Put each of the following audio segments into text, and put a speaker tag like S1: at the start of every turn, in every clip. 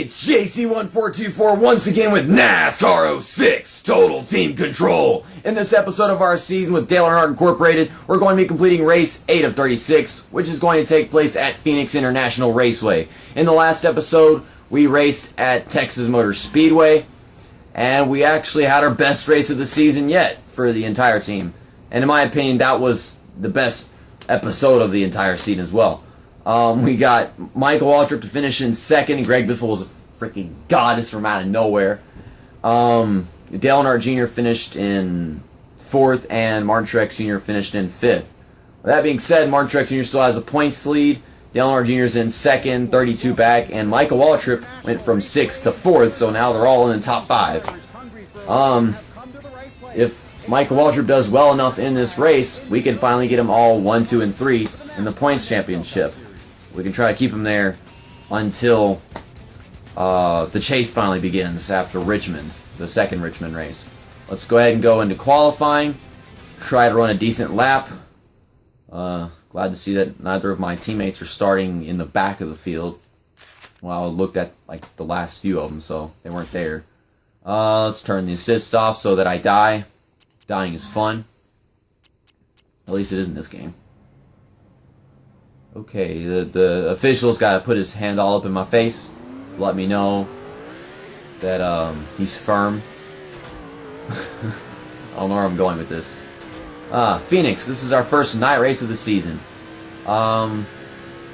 S1: It's JC1424 once again with NASCAR 06 Total Team Control. In this episode of our season with Dale Earnhardt Incorporated, we're going to be completing race 8 of 36, which is going to take place at Phoenix International Raceway. In the last episode, we raced at Texas Motor Speedway, and we actually had our best race of the season yet for the entire team. And in my opinion, that was the best episode of the entire season as well. We got Michael Waltrip to finish in second. Greg Biffle was a freaking goddess from out of nowhere. Dale Earnhardt Jr. finished in fourth, and Martin Truex Jr. finished in fifth. With that being said, Martin Truex Jr. still has the points lead. Dale Earnhardt Jr. is in second, 32 back, and Michael Waltrip went from sixth to fourth, so now they're all in the top five. If Michael Waltrip does well enough in this race, we can finally get them all 1, 2, and 3 in the points championship. We can try to keep them there until the chase finally begins after Richmond, the second Richmond race. Let's go ahead and go into qualifying, try to run a decent lap. Glad to see that neither of my teammates are starting in the back of the field. Well, I looked at like the last few of them, so they weren't there. Let's turn the assist off so that I die. Dying is fun. At least it is in this game. Okay, the official's got to put his hand all up in my face to let me know that he's firm. I don't know where I'm going with this. Phoenix, this is our first night race of the season. I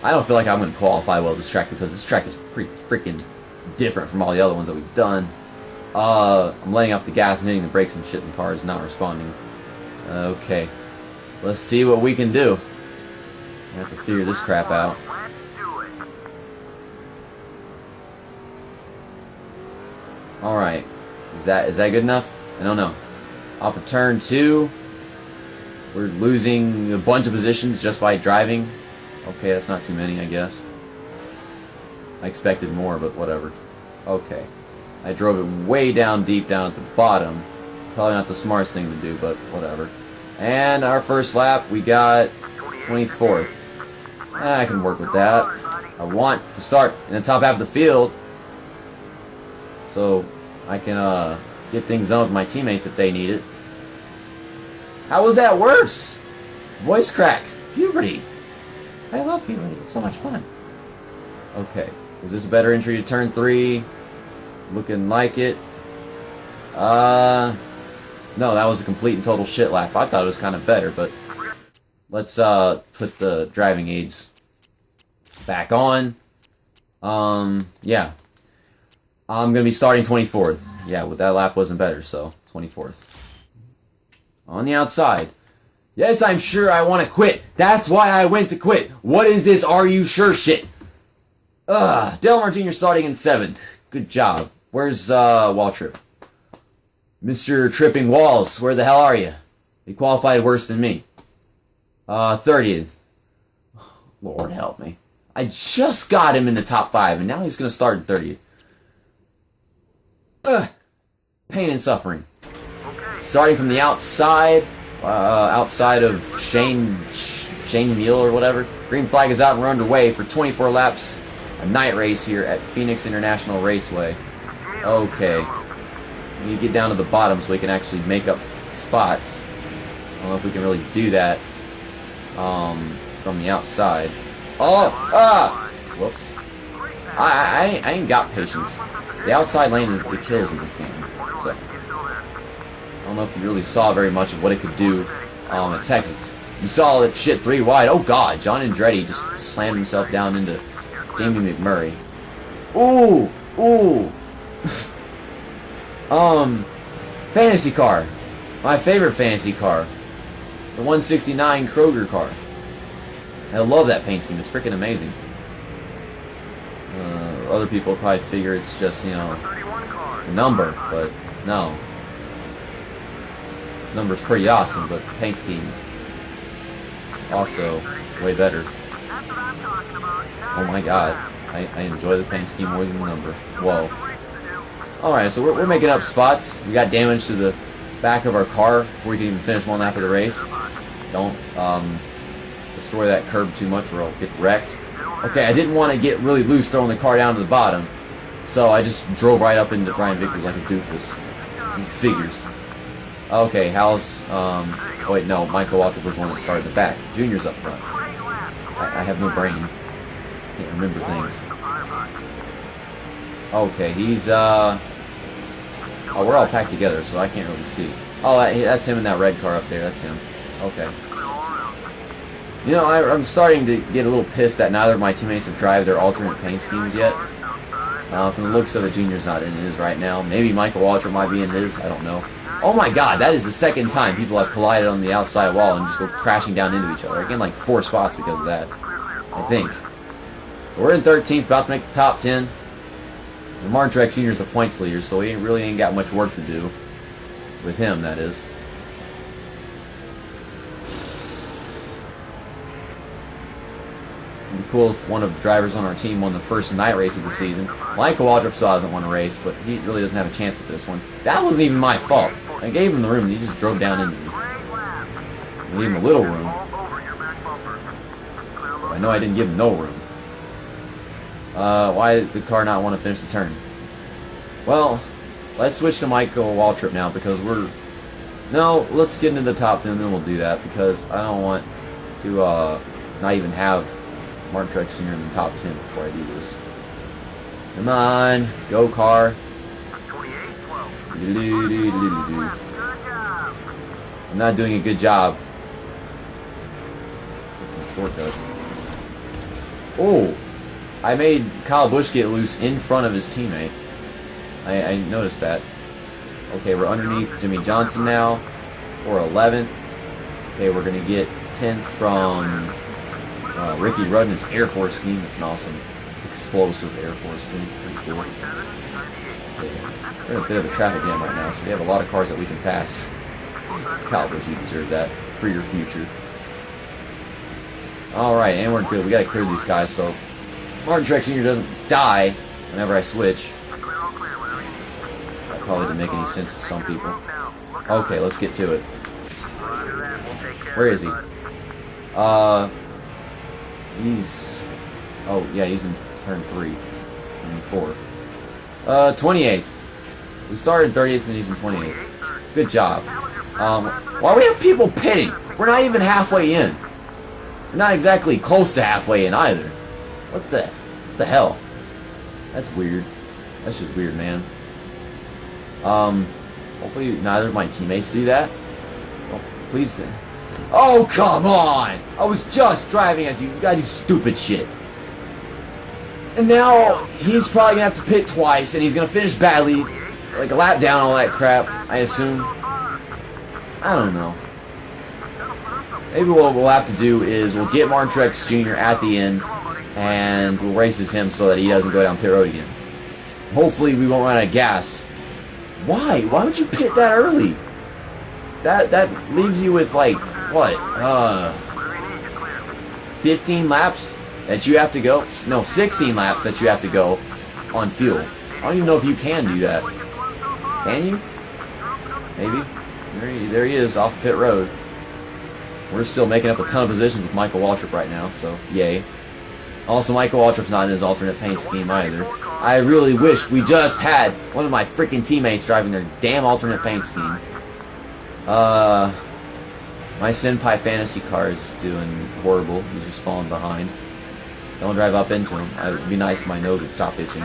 S1: don't feel like I'm going to qualify well this track because this track is pretty freaking different from all the other ones that we've done. I'm letting off the gas and hitting the brakes and shit, and the car is not responding. Okay, let's see what we can do. I have to figure this crap out. Alright. Is that good enough? I don't know. Off of turn 2. We're losing a bunch of positions just by driving. Okay, that's not too many, I guess. I expected more, but whatever. Okay. I drove it way down deep down at the bottom. Probably not the smartest thing to do, but whatever. And our first lap, we got 24th. I can work with that. I want to start in the top half of the field so I can get things done with my teammates if they need it. How was that worse? Voice crack. Puberty. I love puberty. It's so much fun. Okay. Was this a better entry to turn 3? Looking like it. No, that was a complete and total shit lap. I thought it was kind of better, but let's put the driving aids back on. Yeah. I'm going to be starting 24th. Yeah, well, that lap wasn't better, so 24th. On the outside. Yes, I'm sure I want to quit. That's why I went to quit. What is this are you sure shit? Dale Earnhardt Jr. starting in 7th. Good job. Where's Waltrip? Mr. Tripping Walls, where the hell are you? He qualified worse than me. 30th. Lord help me. I just got him in the top 5, and now he's going to start in 30th. Pain and suffering. Starting from the outside, outside of Shane Mule or whatever. Green flag is out and we're underway for 24 laps. A night race here at Phoenix International Raceway. Okay. We need to get down to the bottom so we can actually make up spots. I don't know if we can really do that from the outside. Whoops. I ain't got patience. The outside lane is the kills in this game. So I don't know if you really saw very much of what it could do at Texas. You saw that shit 3 wide. Oh god, John Andretti just slammed himself down into Jamie McMurray. Ooh! Fantasy car. My favorite fantasy car. The 169 Kroger car. I love that paint scheme. It's freaking amazing. Other people probably figure it's just, you know, a number, but no. Number's pretty awesome, but the paint scheme is also way better. Oh my god. I enjoy the paint scheme more than the number. Whoa. Alright, so we're making up spots. We got damage to the back of our car before we can even finish one lap of the race. Don't destroy that curb too much or I'll get wrecked. Okay, I didn't want to get really loose throwing the car down to the bottom. So I just drove right up into Brian Vickers like a doofus. He figures. Okay, how's, oh wait, no, Michael Waltrip was the one that started in the back. Junior's up front. I have no brain. Can't remember things. Okay, he's, oh, we're all packed together, so I can't really see. Oh, that's him in that red car up there. That's him. Okay. You know, I'm starting to get a little pissed that neither of my teammates have tried their alternate paint schemes yet. From the looks of it, Junior's not in his right now. Maybe Michael Waltrip might be in his. I don't know. Oh my god, that is the second time people have collided on the outside wall and just go crashing down into each other. I gained like 4 spots because of that, I think. So we're in 13th, about to make the top 10. And Martin Truex Jr. is the points leader, so he really ain't got much work to do. With him, that is. It'd be cool if one of the drivers on our team won the first night race of the season. Michael Waltrip still hasn't won a race, but he really doesn't have a chance with this one. That wasn't even my fault. I gave him the room, and he just drove down into me. I gave him a little room. But I know I didn't give him no room. Why did the car not want to finish the turn? Well, let's switch to Michael Waltrip now, because we're... No, let's get into the top 10, then we'll do that, because I don't want to not even have Martin Truex Jr. in the top 10 before I do this. Come on, go car. I'm not doing a good job. Take some shortcuts. Oh, I made Kyle Busch get loose in front of his teammate. I noticed that. Okay, we're underneath Jimmy Johnson now. We're 11th. Okay, we're going to get 10th from Ricky Rudd Air Force scheme. It's an awesome, explosive Air Force scheme. Pretty cool. Okay, we're in a bit of a traffic jam right now, so we have a lot of cars that we can pass. Kyle Busch, you deserve that for your future. Alright, and we're good. We got to clear these guys so Martin Truex Jr. doesn't die whenever I switch. That probably didn't make any sense to some people. Okay, let's get to it. Where is he? He's... Oh, yeah, he's in turn 3. And 4. 28th. We started 30th and he's in 28th. Good job. Why do we have people pitting? We're not even halfway in. We're not exactly close to halfway in either. What the hell? That's weird. That's just weird, man. Hopefully neither of my teammates do that. Oh, please. Oh, come on! I was just driving as you gotta do stupid shit. And now he's probably gonna have to pit twice, and he's gonna finish badly, like a lap down, all that crap, I assume. I don't know. Maybe what we'll have to do is we'll get Martin Truex Jr. at the end, and we'll race as him so that he doesn't go down pit road again. Hopefully we won't run out of gas. Why? Why would you pit that early? That leaves you with like, what? 15 laps that you have to go? No, 16 laps that you have to go on fuel. I don't even know if you can do that. Can you? Maybe. There he is, off the pit road. We're still making up a ton of positions with Michael Waltrip right now, so yay. Also, Michael Waltrip's not in his alternate paint scheme either. I really wish we just had one of my freaking teammates driving their damn alternate paint scheme. My Senpai Fantasy car is doing horrible. He's just falling behind. Don't drive up into him. It would be nice if my nose would stop itching.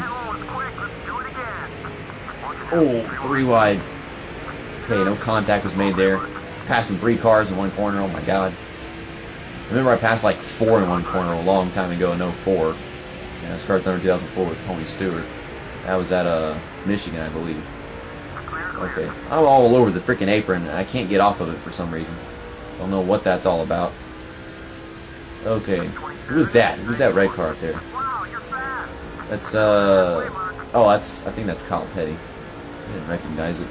S1: Oh, 3 wide. Okay, no contact was made there. Passing 3 cars in one corner. Oh my god. Remember I passed like 4 in one corner a long time ago in 04. NASCAR Thunder 2004 with Tony Stewart. That was at Michigan, I believe. Okay, I'm all over the freaking apron and I can't get off of it for some reason. Don't know what that's all about. Okay, who's that? Who's that red car up there? That's oh, I think that's Kyle Petty. I didn't recognize it.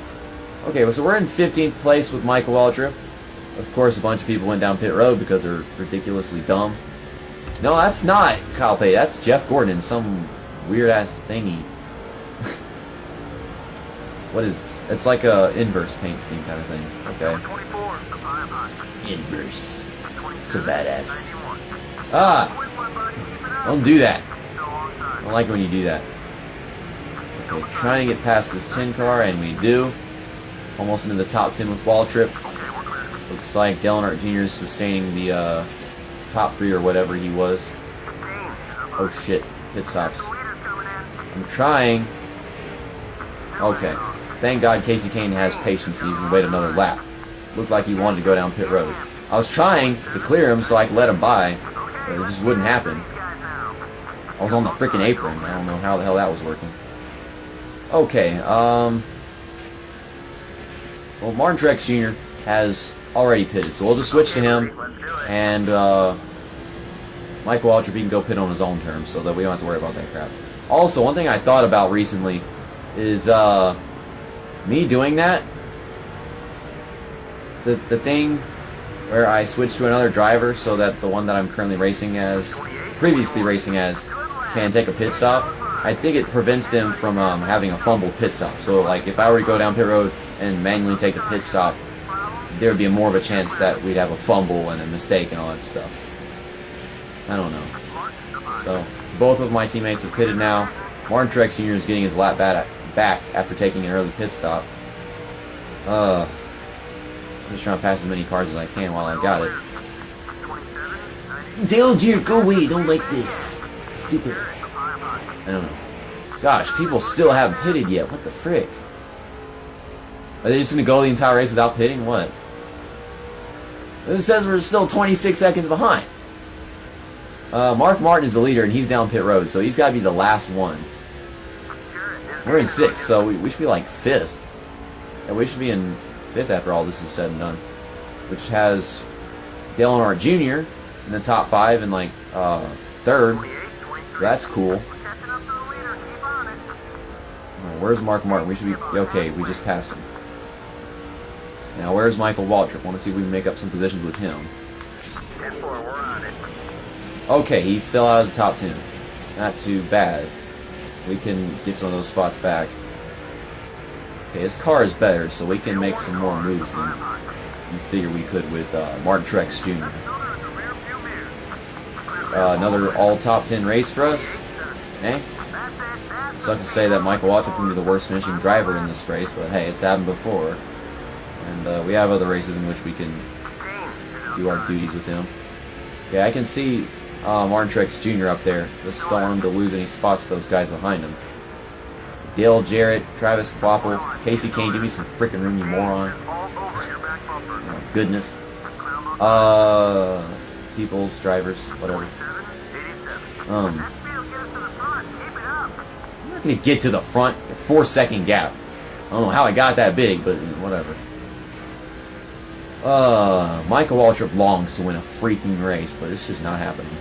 S1: Okay, so we're in 15th place with Michael Waltrip. Of course, a bunch of people went down pit road because they're ridiculously dumb. No, that's not Kyle Petty. That's Jeff Gordon in some weird-ass thingy. What is... It's like a inverse paint scheme kind of thing. Okay. Inverse. So badass. Ah! Don't do that. I don't like it when you do that. Okay, trying to get past this 10 car, and we do. Almost into the top 10 with Waltrip. Looks like Earnhardt Jr. is sustaining the top 3 or whatever he was. Oh shit, pit stops. I'm trying. Okay, thank God Casey Kane has patience. He's gonna wait another lap. Looked like he wanted to go down pit road. I was trying to clear him so I could let him by, but it just wouldn't happen. I was on the freaking apron. I don't know how the hell that was working. Okay, well, Martin Truex Jr. has already pitted, so we'll just switch to him, and Michael Waltrip, he can go pit on his own terms, so that we don't have to worry about that crap. Also, one thing I thought about recently is me doing that. The thing where I switch to another driver so that the one that I'm currently previously racing as, can take a pit stop. I think it prevents them from having a fumbled pit stop. So, like, if I were to go down pit road and manually take the pit stop, there would be more of a chance that we'd have a fumble and a mistake and all that stuff. I don't know. So, both of my teammates have pitted now. Martin Truex Jr. is getting his lap back after taking an early pit stop. I'm just trying to pass as many cars as I can while I got it. Dale Jr., go away, don't like this. Stupid. I don't know. Gosh, people still haven't pitted yet. What the frick? Are they just going to go the entire race without pitting? What? It says we're still 26 seconds behind. Mark Martin is the leader, and he's down pit road, so he's got to be the last one. We're in 6th, so we should be like 5th. And we should be in 5th after all this is said and done. Which has Dale Earnhardt Jr. in the top 5 and like 3rd. So that's cool. Right, where's Mark Martin? We should be okay. We just passed him. Now where's Michael Waltrip? Want to see if we can make up some positions with him. Okay, he fell out of the top 10. Not too bad. We can get some of those spots back. Okay, his car is better, so we can make some more moves than you figure we could with Martin Truex Jr. Another all top 10 race for us. Eh? Sucks to say that Michael Waltrip can be the worst finishing driver in this race, but hey, it's happened before. And we have other races in which we can do our duties with him. Yeah, I can see Martin Truex Jr. up there. Just don't want him to lose any spots to those guys behind him. Dale Jarrett, Travis Kvapil, Casey Kane, give me some freaking room, you moron. Oh, goodness. People's drivers, whatever. I'm not gonna get to the front. 4-second gap. I don't know how I got that big, but whatever. Michael Waltrip longs to win a freaking race, but it's just not happening.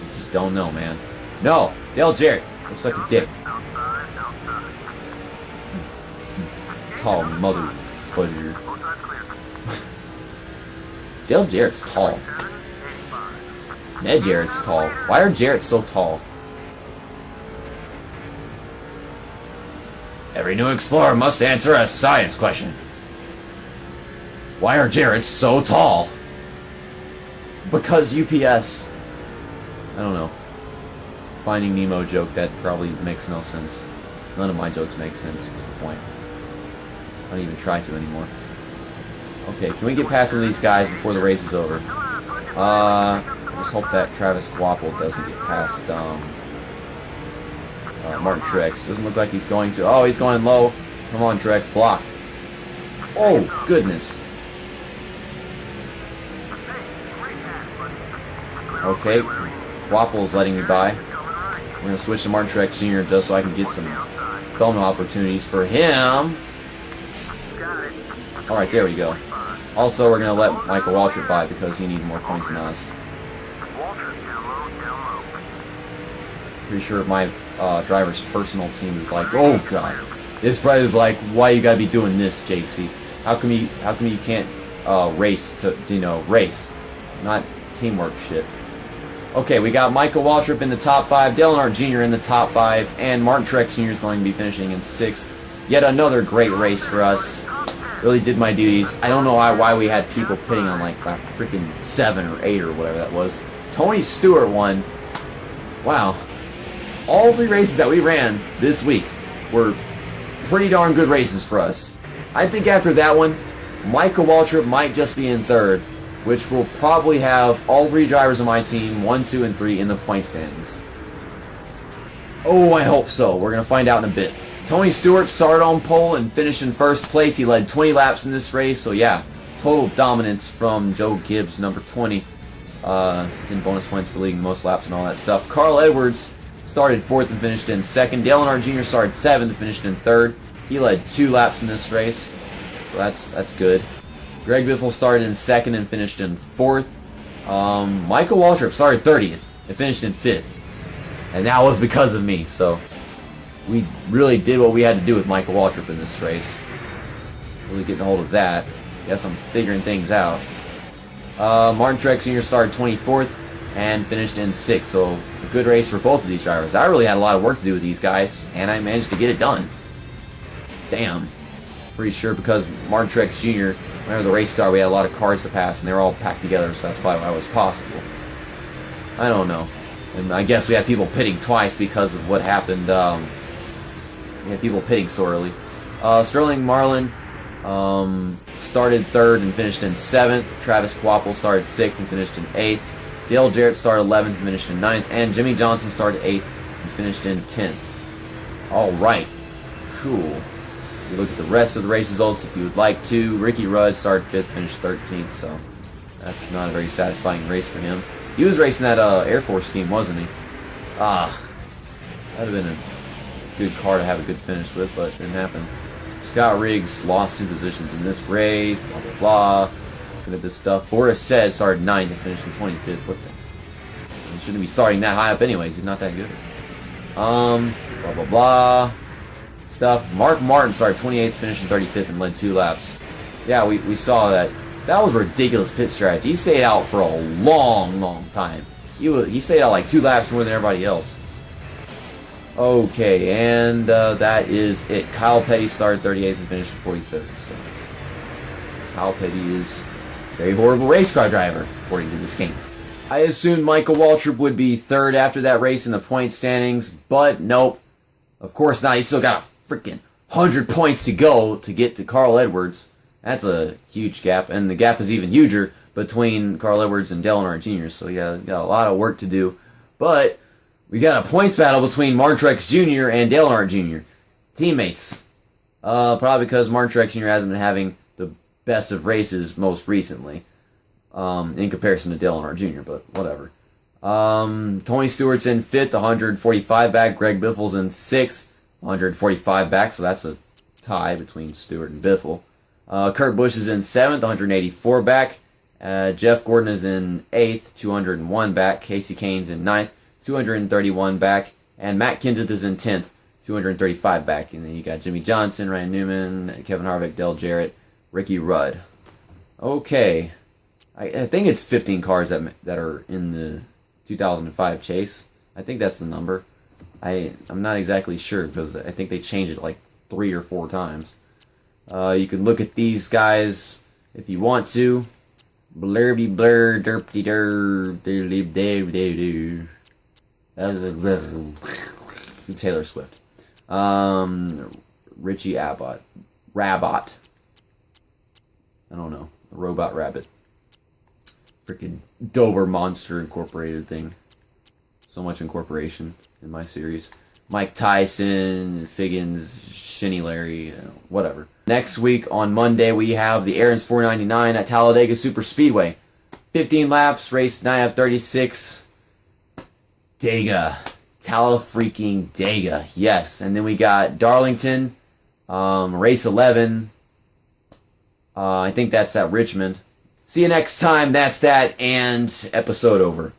S1: I just don't know, man. No! Dale Jarrett! Looks like a dick. Tall mother fudger. Dale Jarrett's tall. Ned Jarrett's tall. Why are Jarretts so tall? Every new explorer must answer a science question. Why are Jarretts so tall? Because UPS. I don't know. Finding Nemo joke that probably makes no sense. None of my jokes make sense. What's the point? I don't even try to anymore. Okay, can we get past some of these guys before the race is over? I just hope that Travis Kvapil doesn't get past Martin Truex. Doesn't look like he's going to. Oh, he's going low. Come on, Truex, block. Oh, goodness. Okay, Kvapil's letting me by. We're going to switch to Martin Truex Jr. just so I can get some thumbnail opportunities for him. Alright, there we go. Also, we're going to let Michael Waltrip by because he needs more points than us. Pretty sure my driver's personal team is like, oh god. This probably is like, why you gotta be doing this, JC? How come you can't race to race? Not teamwork shit. Okay, we got Michael Waltrip in the top 5, Dale Earnhardt Jr. in the top 5, and Martin Truex Jr. is going to be finishing in 6th. Yet another great race for us. Really did my duties. I don't know why we had people pitting on like freaking 7 or 8 or whatever that was. Tony Stewart won. Wow. All 3 races that we ran this week were pretty darn good races for us. I think after that one, Michael Waltrip might just be in third, which will probably have all 3 drivers on my team, 1, 2, and 3, in the point standings. Oh, I hope so. We're going to find out in a bit. Tony Stewart started on pole and finished in first place. He led 20 laps in this race, so yeah, total dominance from Joe Gibbs, number 20. He's in bonus points for leading most laps and all that stuff. Carl Edwards started 4th and finished in 2nd. Dale Earnhardt Jr. started 7th and finished in 3rd. He led 2 laps in this race, so that's good. Greg Biffle started in 2nd and finished in 4th. Michael Waltrip started 30th and finished in 5th. And that was because of me, so we really did what we had to do with Michael Waltrip in this race. Really getting a hold of that. Guess I'm figuring things out. Martin Truex Jr. started 24th and finished in 6th, so a good race for both of these drivers. I really had a lot of work to do with these guys, and I managed to get it done. Damn. Pretty sure because Martin Truex Jr., whenever the race started, we had a lot of cars to pass, and they were all packed together, so that's why it was possible. I don't know. And I guess we had people pitting twice because of what happened. We had people pitting so early. Sterling Marlin started 3rd and finished in 7th. Travis Kvapil started 6th and finished in 8th. Dale Jarrett started 11th and finished in 9th. And Jimmy Johnson started 8th and finished in 10th. Alright. Cool. You look at the rest of the race results if you would like to. Ricky Rudd started 5th, finished 13th, so that's not a very satisfying race for him. He was racing that Air Force scheme, wasn't he? That'd have been a good car to have a good finish with, but it didn't happen. Scott Riggs lost 2 positions in this race, blah, blah, blah. Looking at this stuff. Boris Said started 9th and finished in 25th. What the? He shouldn't be starting that high up anyways. He's not that good. Blah, blah, blah. Stuff. Mark Martin started 28th, finished in 35th, and led 2 laps. Yeah, we saw that. That was a ridiculous pit strategy. He stayed out for a long, long time. He stayed out like 2 laps more than everybody else. Okay, and that is it. Kyle Petty started 38th and finished in 43rd. So Kyle Petty is a very horrible race car driver, according to this game. I assumed Michael Waltrip would be 3rd after that race in the point standings, but nope. Of course not. He's still got a freaking 100 points to go to get to Carl Edwards. That's a huge gap, and the gap is even huger between Carl Edwards and Dale Earnhardt Jr., so yeah, got a lot of work to do. But we got a points battle between Martin Truex Jr. and Dale Earnhardt Jr. Teammates. Probably because Martin Truex Jr. hasn't been having the best of races most recently, in comparison to Dale Earnhardt Jr., but whatever. Tony Stewart's in 5th, 145 back. Greg Biffle's in 6th, 145 back, so that's a tie between Stewart and Biffle. Kurt Busch is in 7th, 184 back. Jeff Gordon is in 8th, 201 back. Casey Kane's in 9th, 231 back. And Matt Kenseth is in 10th, 235 back. And then you got Jimmy Johnson, Ryan Newman, Kevin Harvick, Dale Jarrett, Ricky Rudd. Okay. I think it's 15 cars that are in the 2005 chase. I think that's the number. I'm not exactly sure because I think they changed it like 3 or 4 times. You can look at these guys if you want to. Blurby blur derpty der Taylor Swift. Richie Abbott. Rabot. I don't know. A robot rabbit. Freaking Dover Monster Incorporated thing. So much incorporation in my series. Mike Tyson, Figgins, Shinny Larry, whatever. Next week on Monday we have the Aaron's 499 at Talladega Super Speedway. 15 laps, race 9 out of 36. Dega. Freaking Dega. Yes. And then we got Darlington, race 11. I think that's at Richmond. See you next time. That's that, and episode over.